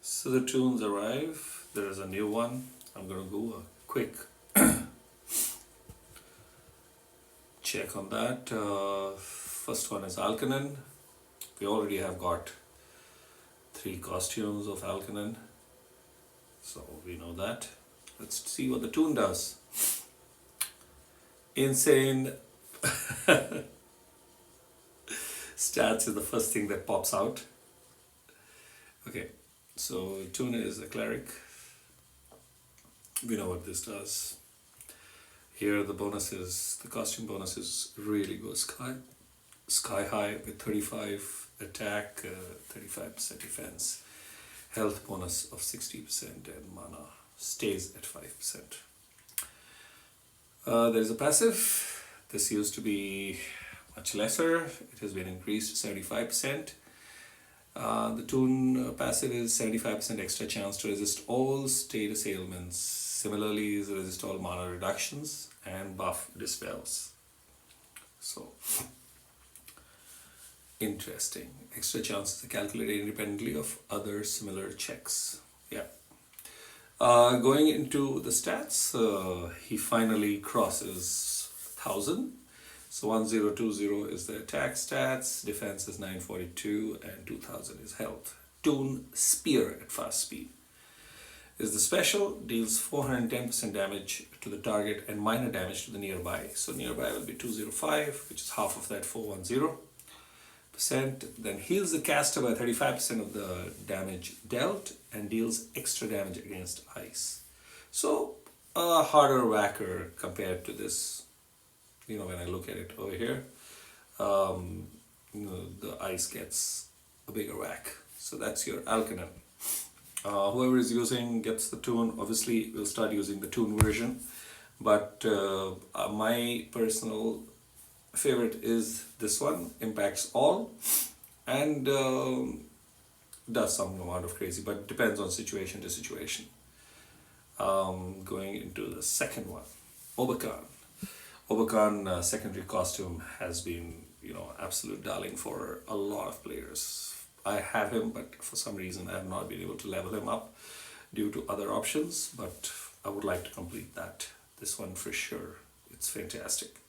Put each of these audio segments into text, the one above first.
So the tunes arrive. There is a new one. I'm gonna go a quick check on that. First one is Alkanen. We already have got 3 costumes of Alkanen, so we know that. Let's see what the TooN does. Insane stats is the first thing that pops out. Okay, so TooN is a cleric. We know what this does. Here the bonuses, the costume bonuses really go sky high with 35 attack, 35% defense, health bonus of 60%, and mana stays at 5%. There's a passive. This used to be much lesser. It has been increased to 75%. The TooN passive is 75% extra chance to resist all status ailments. Similarly, is resist all mana reductions and buff dispels. So, interesting. Extra chances are calculated independently of other similar checks. Yeah. Going into the stats, he finally crosses 1000. So 1020 is the attack stats, defense is 942, and 2000 is health. TooN Spear at fast speed is the special, deals 410% damage to the target and minor damage to the nearby. So nearby will be 205, which is half of that 410%. Then heals the caster by 35% of the damage dealt and deals extra damage against ice. So a harder whacker compared to this. When I look at it over here, the ice gets a bigger whack. So that's your Alkanen. Whoever is using gets the TooN. Obviously, we'll start using the TooN version. But my personal favorite is this one, impacts all, and does some amount of crazy, but depends on situation to situation. Going into the second one, Obakan. Obakan secondary costume has been, absolute darling for a lot of players. I have him, but for some reason I have not been able to level him up due to other options, but I would like to complete that. This one for sure. It's fantastic.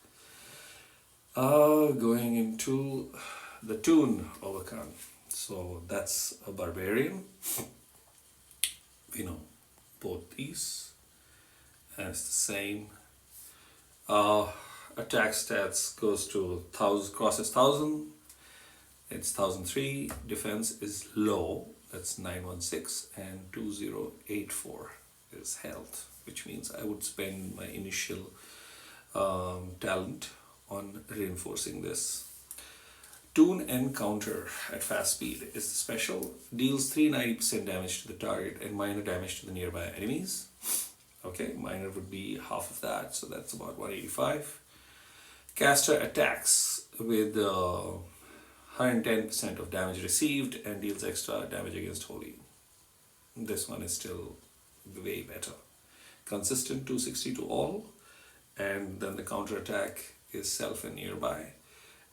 Going into the TooN Obakan. So that's a barbarian. We know both these. And it's the same. Attack stats goes to 1000, crosses 1000. It's 1003. Defense is low. That's 916, and 2084 is health, which means I would spend my initial talent on reinforcing this. TooN Encounter at fast speed is the special, deals 390% damage to the target and minor damage to the nearby enemies. Okay, minor would be half of that, so that's about 185. Caster attacks with 110% of damage received and deals extra damage against holy. This one is still way better. Consistent 260 to all, and then the counter attack is self and nearby,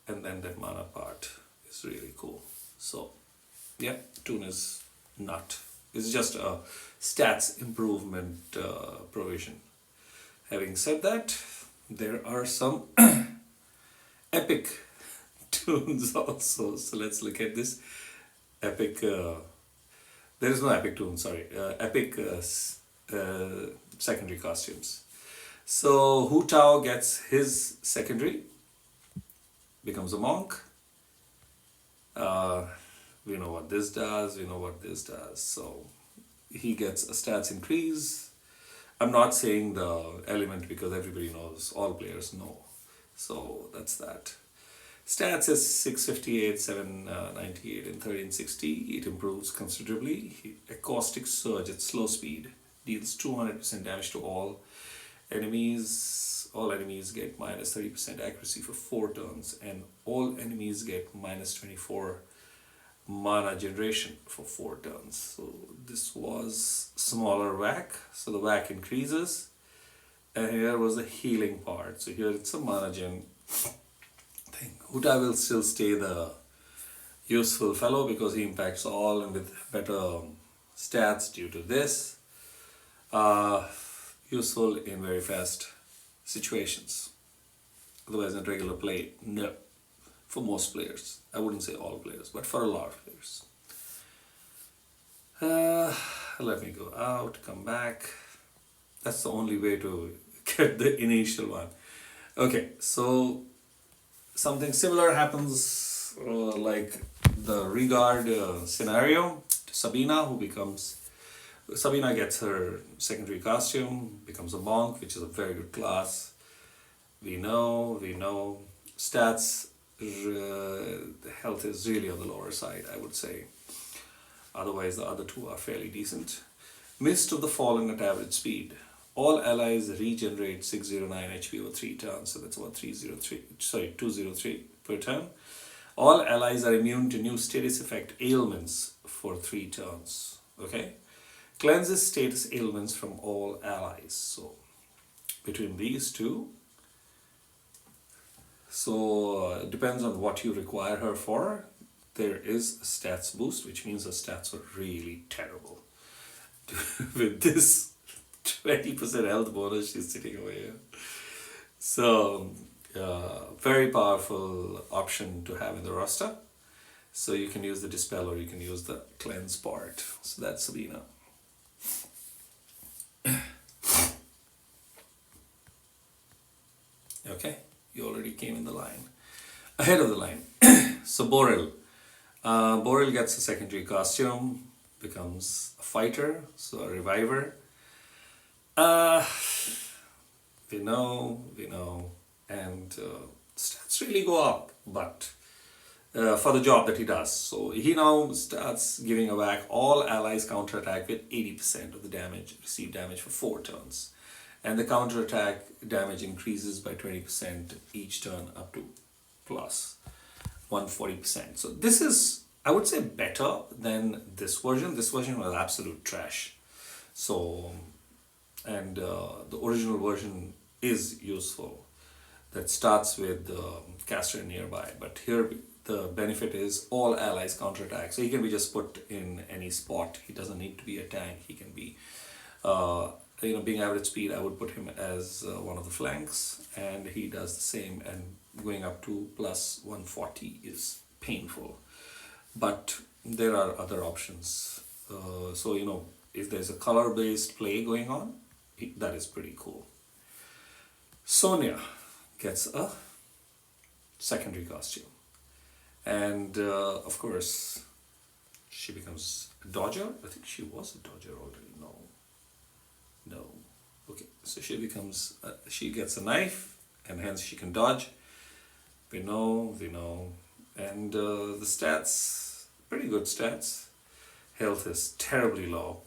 and then that mana part is really cool. So yeah, TooN is nut. It's just a stats improvement provision. Having said that, there are some epic TooNs also. So let's look at this. Epic, there is no epic TooN, sorry. Epic secondary costumes. So Hu-Tao gets his secondary, becomes a monk. We know what this does, So he gets a stats increase. I'm not saying the element because everybody knows, all players know. So that's that. Stats is 658, 798, and 1360. It improves considerably. Acoustic Surge at slow speed deals 200% damage to all enemies. All enemies get minus 30% accuracy for 4 turns, and all enemies get minus 24 mana generation for 4 turns. So this was smaller whack, so the whack increases, and here was the healing part. So here it's a mana gen thing. Hu-Tao will still stay the useful fellow because he impacts all and with better stats due to this. Uh, Useful in very fast situations. Otherwise, in regular play, no. For most players, I wouldn't say all players, but for a lot of players. Let me go out, come back. That's the only way to get the initial one. Okay, so something similar happens like the regard scenario to Sabina, who becomes Sabina gets her secondary costume, becomes a monk, which is a very good class. We know. Stats, the health is really on the lower side, I would say. Otherwise, the other two are fairly decent. Mist of the Fallen at average speed. All allies regenerate 609 HP over 3 turns, so that's about 203 per turn. All allies are immune to new status effect ailments for 3 turns. Okay? Cleanses status ailments from all allies. So, between these two, so it depends on what you require her for. There is a stats boost, which means her stats are really terrible. With this 20% health bonus, she's sitting over here. So, very powerful option to have in the roster. So you can use the Dispel or you can use the Cleanse part. So that's Sabina. Okay, you already came in the line. Ahead of the line. So Boril. Boril gets a secondary costume, becomes a fighter, so a reviver. We know, and stats really go up, but for the job that he does. So he now starts giving back all allies counterattack with 80% of the damage, received damage for 4 turns. And the counterattack damage increases by 20% each turn up to plus 140%. So this is, I would say, better than this version. This version was absolute trash. So, and the original version is useful. That starts with the caster nearby. But here the benefit is all allies counterattack. So he can be just put in any spot. He doesn't need to be a tank. He can be, being average speed, I would put him as one of the flanks. And he does the same. And going up to plus 140 is painful. But there are other options. So, if there's a color-based play going on, that is pretty cool. Sonya gets a secondary costume. And of course, she becomes a dodger. I think she was a dodger already. No. Okay, so she becomes, she gets a knife and hence she can dodge. We know. And the stats, pretty good stats. Health is terribly low.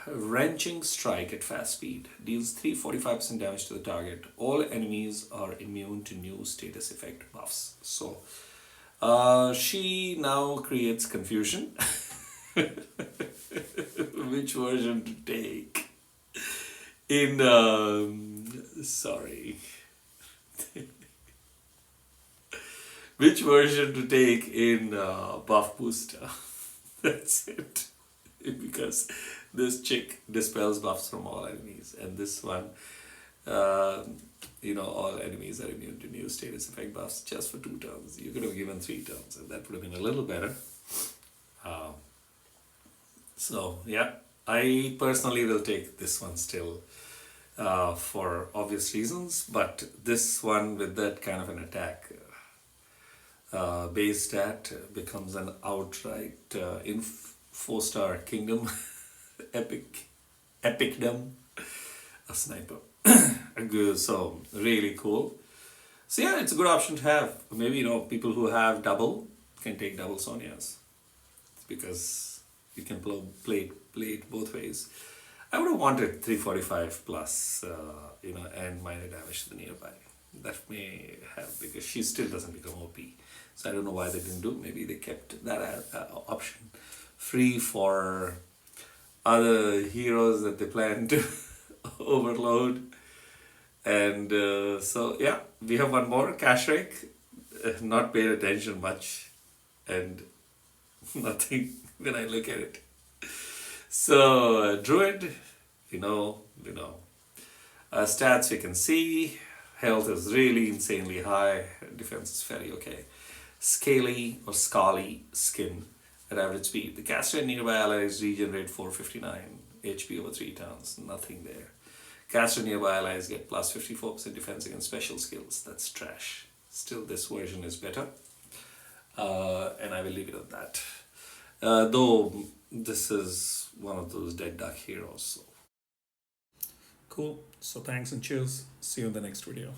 Wrenching Strike at fast speed deals 345% damage to the target. All enemies are immune to new status effect buffs. So, she now creates confusion. Which version to take? In, Which version to take in Buff Booster? That's it. Because this chick dispels buffs from all enemies, and this one, all enemies are immune to new status effect buffs just for 2 turns. You could have given 3 turns, and that would have been a little better. So, yeah, I personally will take this one still for obvious reasons, but this one with that kind of an attack base stat becomes an outright in 4-star kingdom epicdom, a sniper. So really cool. So yeah, it's a good option to have. Maybe people who have double can take double Sonyas, because you can play it both ways. I would have wanted 345 plus and minor damage to the nearby. That may have, because she still doesn't become OP. So I don't know why they didn't do. Maybe they kept that option free for other heroes that they plan to overload. And so yeah, we have one more, Cash Rake. Not paid attention much, and nothing when I look at it. So, Druid, we know. Stats we can see. Health is really insanely high. Defense is fairly okay. Scaly or scaly skin at average speed. The caster and nearby allies regenerate 459 HP over 3 turns. Nothing there. Caster and nearby allies get plus 54% defense against special skills. That's trash. Still, this version is better. And I will leave it at that. Though this is one of those dead duck heroes. So. Cool. So thanks and cheers. See you in the next video.